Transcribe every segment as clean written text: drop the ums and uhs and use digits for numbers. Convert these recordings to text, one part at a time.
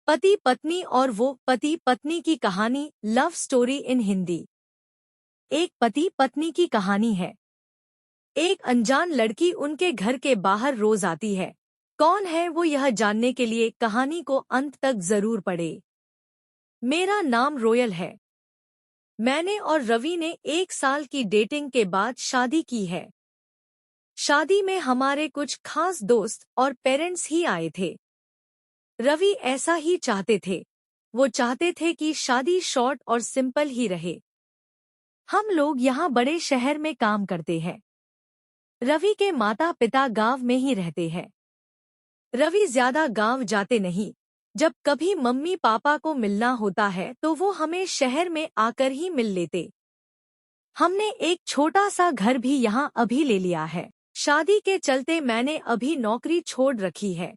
पति पत्नी और वो पति पत्नी की कहानी, लव स्टोरी इन हिंदी। एक पति पत्नी की कहानी है। एक अनजान लड़की उनके घर के बाहर रोज आती है। कौन है वो, यह जानने के लिए कहानी को अंत तक जरूर पढ़े। मेरा नाम रोयल है। मैंने और रवि ने 1 साल की डेटिंग के बाद शादी की है। शादी में हमारे कुछ खास दोस्त और पेरेंट्स ही आए थे। रवि ऐसा ही चाहते थे। वो चाहते थे कि शादी शॉर्ट और सिंपल ही रहे। हम लोग यहाँ बड़े शहर में काम करते हैं। रवि के माता पिता गांव में ही रहते हैं। रवि ज्यादा गांव जाते नहीं। जब कभी मम्मी पापा को मिलना होता है तो वो हमें शहर में आकर ही मिल लेते। हमने एक छोटा सा घर भी यहाँ अभी ले लिया है। शादी के चलते मैंने अभी नौकरी छोड़ रखी है।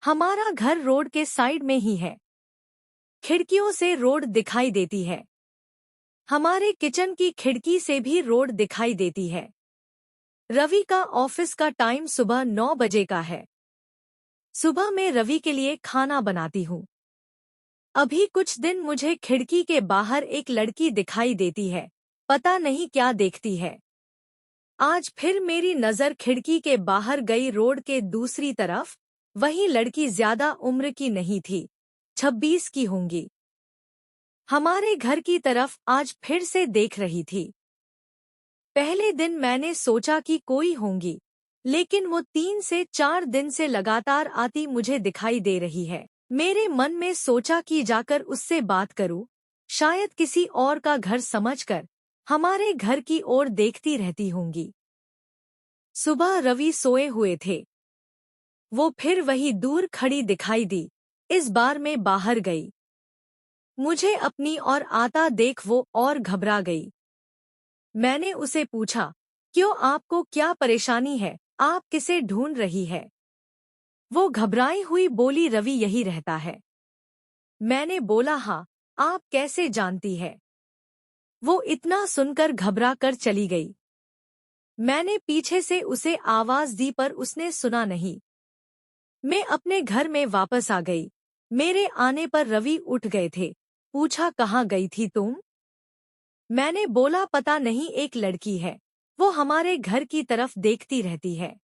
हमारा घर रोड के साइड में ही है। खिड़कियों से रोड दिखाई देती है। हमारे किचन की खिड़की से भी रोड दिखाई देती है। रवि का ऑफिस का टाइम सुबह 9 बजे का है। सुबह मैं रवि के लिए खाना बनाती हूँ। अभी कुछ दिन मुझे खिड़की के बाहर एक लड़की दिखाई देती है। पता नहीं क्या देखती है। आज फिर मेरी नजर खिड़की के बाहर गई रोड के दूसरी तरफ। वही लड़की ज्यादा उम्र की नहीं थी, 26 की होंगी। हमारे घर की तरफ आज फिर से देख रही थी। पहले दिन मैंने सोचा कि कोई होंगी, लेकिन वो 3 से 4 दिन से लगातार आती मुझे दिखाई दे रही है। मेरे मन में सोचा कि जाकर उससे बात करूं। शायद किसी और का घर समझकर हमारे घर की ओर देखती रहती होंगी। सुबह रवि सोए हुए थे। वो फिर वही दूर खड़ी दिखाई दी। इस बार मैं बाहर गई। मुझे अपनी ओर आता देख वो और घबरा गई। मैंने उसे पूछा, क्यों, आपको क्या परेशानी है, आप किसे ढूंढ रही है? वो घबराई हुई बोली, रवि यही रहता है। मैंने बोला, हाँ, आप कैसे जानती है? वो इतना सुनकर घबरा कर चली गई। मैंने पीछे से उसे आवाज दी पर उसने सुना नहीं। मैं अपने घर में वापस आ गई। मेरे आने पर रवि उठ गए थे। पूछा, कहाँ गई थी तुम? मैंने बोला, पता नहीं, एक लड़की है, वो हमारे घर की तरफ देखती रहती है।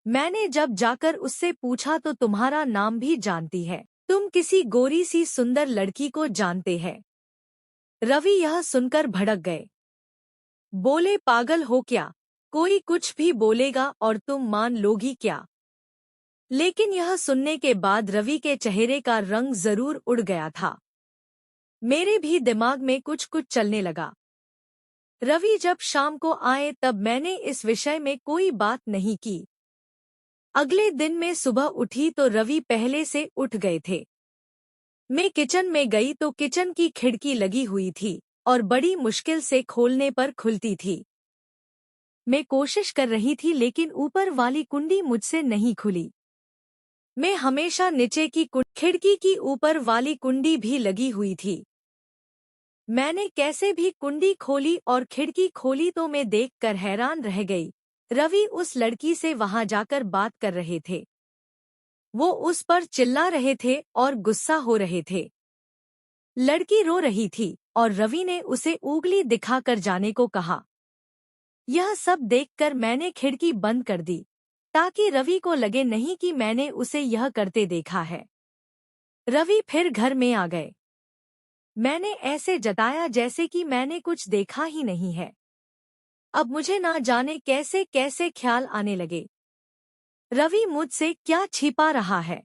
मैंने जब जाकर उससे पूछा तो तुम्हारा नाम भी जानती है। तुम किसी गोरी सी सुंदर लड़की को जानते हैं। रवि यह सुनकर भड़क गए। बोले, पागल हो क्या? कोई कुछ भी बोलेगा और तुम मान लोगी क्या? लेकिन यह सुनने के बाद रवि के चेहरे का रंग जरूर उड़ गया था। मेरे भी दिमाग में कुछ कुछ चलने लगा। रवि जब शाम को आए तब मैंने इस विषय में कोई बात नहीं की। अगले दिन मैं सुबह उठी तो रवि पहले से उठ गए थे। मैं किचन में गई तो किचन की खिड़की लगी हुई थी और बड़ी मुश्किल से खोलने पर खुलती थी। मैं कोशिश कर रही थी लेकिन ऊपर वाली कुंडी मुझसे नहीं खुली। मैं हमेशा नीचे की खिड़की की ऊपर वाली कुंडी भी लगी हुई थी। मैंने कैसे भी कुंडी खोली और खिड़की खोली तो मैं देखकर हैरान रह गई। रवि उस लड़की से वहां जाकर बात कर रहे थे। वो उस पर चिल्ला रहे थे और गुस्सा हो रहे थे। लड़की रो रही थी और रवि ने उसे उंगली दिखाकर जाने को कहा। यह सब देखकर मैंने खिड़की बंद कर दी ताकि रवि को लगे नहीं कि मैंने उसे यह करते देखा है। रवि फिर घर में आ गए। मैंने ऐसे जताया जैसे कि मैंने कुछ देखा ही नहीं है। अब मुझे ना जाने कैसे कैसे ख्याल आने लगे। रवि मुझसे क्या छिपा रहा है?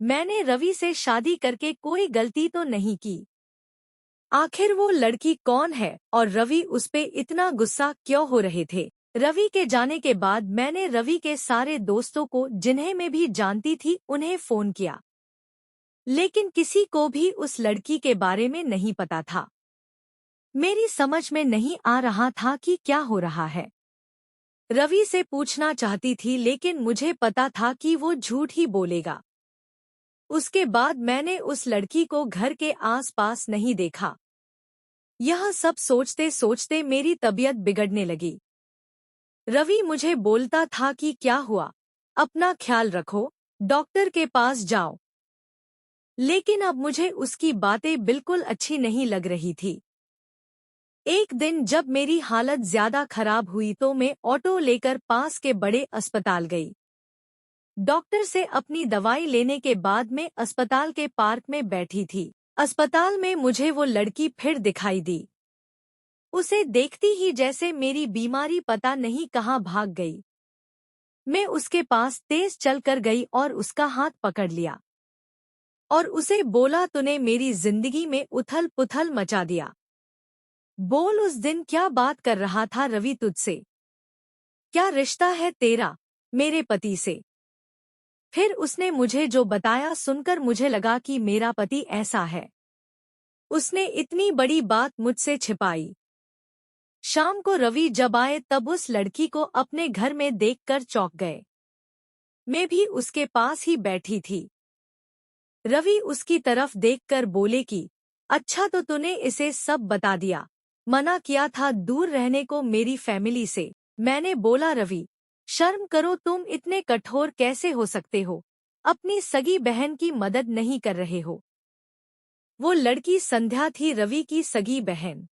मैंने रवि से शादी करके कोई गलती तो नहीं की। आखिर वो लड़की कौन है और रवि उस पे इतना गुस्सा क्यों हो रहे थे? रवि के जाने के बाद मैंने रवि के सारे दोस्तों को, जिन्हें मैं भी जानती थी, उन्हें फोन किया, लेकिन किसी को भी उस लड़की के बारे में नहीं पता था। मेरी समझ में नहीं आ रहा था कि क्या हो रहा है। रवि से पूछना चाहती थी लेकिन मुझे पता था कि वो झूठ ही बोलेगा। उसके बाद मैंने उस लड़की को घर के आसपास नहीं देखा। यह सब सोचते सोचते मेरी तबीयत बिगड़ने लगी। रवि मुझे बोलता था कि क्या हुआ, अपना ख्याल रखो, डॉक्टर के पास जाओ। लेकिन अब मुझे उसकी बातें बिल्कुल अच्छी नहीं लग रही थी। एक दिन जब मेरी हालत ज्यादा खराब हुई तो मैं ऑटो लेकर पास के बड़े अस्पताल गई। डॉक्टर से अपनी दवाई लेने के बाद मैं अस्पताल के पार्क में बैठी थी। अस्पताल में मुझे वो लड़की फिर दिखाई दी। उसे देखती ही जैसे मेरी बीमारी पता नहीं कहाँ भाग गई। मैं उसके पास तेज चलकर गई और उसका हाथ पकड़ लिया और उसे बोला, तूने मेरी जिंदगी में उथल पुथल मचा दिया। बोल, उस दिन क्या बात कर रहा था रवि तुझसे? क्या रिश्ता है तेरा मेरे पति से? फिर उसने मुझे जो बताया सुनकर मुझे लगा कि मेरा पति ऐसा है। उसने इतनी बड़ी बात मुझसे छिपाई। शाम को रवि जब आए तब उस लड़की को अपने घर में देखकर चौंक गए। मैं भी उसके पास ही बैठी थी। रवि उसकी तरफ देखकर बोले कि अच्छा तो तूने इसे सब बता दिया। मना किया था दूर रहने को मेरी फैमिली से। मैंने बोला, रवि शर्म करो, तुम इतने कठोर कैसे हो सकते हो? अपनी सगी बहन की मदद नहीं कर रहे हो। वो लड़की संध्या थी, रवि की सगी बहन।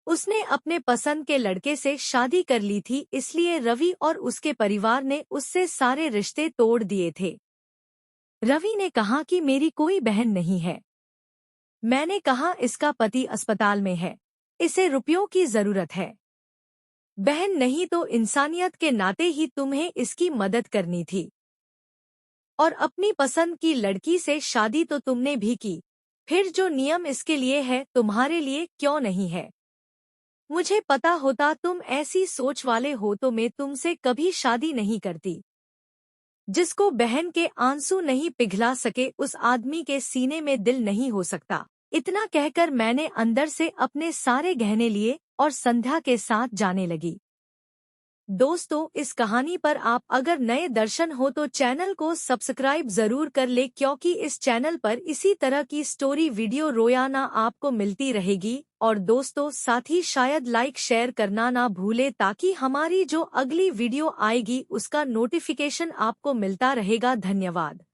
उसने अपने पसंद के लड़के से शादी कर ली थी, इसलिए रवि और उसके परिवार ने उससे सारे रिश्ते तोड़ दिए थे। रवि ने कहा कि मेरी कोई बहन नहीं है। मैंने कहा, इसका पति अस्पताल में है, इसे रुपयों की जरूरत है। बहन नहीं तो इंसानियत के नाते ही तुम्हें इसकी मदद करनी थी। और अपनी पसंद की लड़की से शादी तो तुमने भी की, फिर जो नियम इसके लिए है तुम्हारे लिए क्यों नहीं है? मुझे पता होता तुम ऐसी सोच वाले हो तो मैं तुमसे कभी शादी नहीं करती। जिसको बहन के आंसू नहीं पिघला सके उस आदमी के सीने में दिल नहीं हो सकता। इतना कहकर मैंने अंदर से अपने सारे गहने लिए और संध्या के साथ जाने लगी। दोस्तों, इस कहानी पर आप अगर नए दर्शन हो तो चैनल को सब्सक्राइब जरूर कर ले, क्योंकि इस चैनल पर इसी तरह की स्टोरी वीडियो रोजाना आपको मिलती रहेगी। और दोस्तों साथ ही शायद लाइक शेयर करना ना भूले, ताकि हमारी जो अगली वीडियो आएगी उसका नोटिफिकेशन आपको मिलता रहेगा। धन्यवाद।